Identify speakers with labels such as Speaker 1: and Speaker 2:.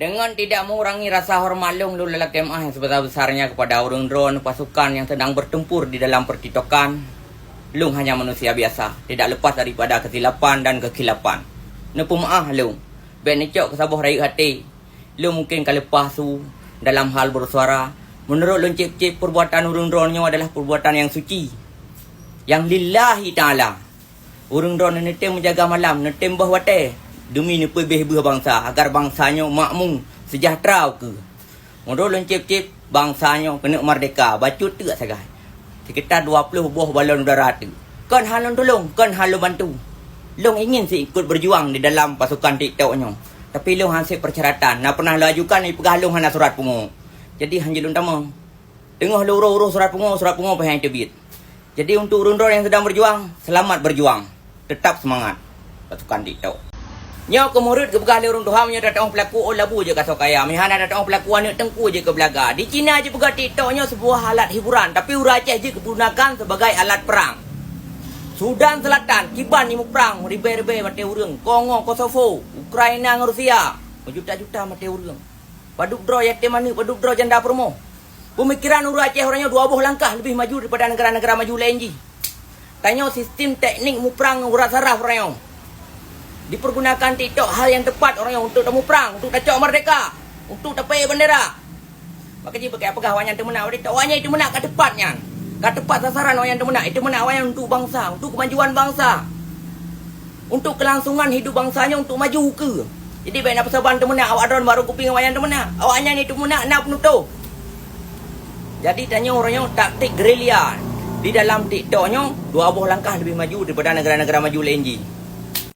Speaker 1: Dengan tidak mengurangi rasa hormat Long Lu lelaki MA yang sebesar-besarnya kepada orang drone pasukan yang sedang bertempur di dalam pertitokan, Long hanya manusia biasa, tidak lepas daripada kesilapan dan kekilapan. Nepu maaf Long, ben necok kesabuh raih hati. Long mungkin kali lepas su dalam hal bersuara. Menurut Long cip-cip, perbuatan orang drone-nya adalah perbuatan yang suci, yang lillahi ta'ala. Orang drone netem menjaga malam, netem bahwate demi nepebih buah bangsa agar bangsanya makmum sejahtera ke. Menurut Long cip-cip, bangsanya kena merdeka. Bacut tu sagai. Sekitar 20 buah balon udara tu. Kan halon tolong, kan halon bantu. Long ingin si ikut berjuang di dalam pasukan TikToknya. Tapi Long hasil persyaratan. Nak pernah lajukan ni pegah Long hana surat pungu. Jadi hanya Long tamang. Tengah lu urus surat pungu pahang terbit. Jadi untuk orang-orang yang sedang berjuang, selamat berjuang. Tetap semangat. Pasukan TikTok. Nyo kemurut ke begal orang Tuhan nya datang pelaku labu je kasau kaya. Mihana datang pelaku anak tengku je ke belaga. Di Cina je begal TikToknya sebuah alat hiburan, tapi orang Aceh je digunakan sebagai alat perang. Sudan Selatan kiban ni perang, ribe-ribe mati urang. Kongo, Kosovo, Ukraina dengan Rusia, berjuta-juta mati urang. Paduk draw yatim mana, paduk draw janda promo. Pemikiran orang Aceh orangnya 2 langkah lebih maju daripada negara-negara maju lain je. Tanya sistem teknik mu perang urat saraf orangnya. Dipergunakan TikTok hal yang tepat orangnya untuk temu perang, untuk tacok merdeka, untuk tapai bendera. Maka dia pakai apakah wanyan temenak TikTok wanyan itu menak kat tepatnya. Kat tepat sasaran wanyan temenak itu menak wanyan untuk bangsa, untuk kemajuan bangsa. Untuk kelangsungan hidup bangsanya untuk maju ke. Jadi baik nak persabaran temenak awak drone baru kuping wanyan temenak. Awaknya ni temenak nak penutup. Jadi tanya orangnya taktik gerilya di dalam TikToknya 2 langkah lebih maju daripada negara-negara maju lain je.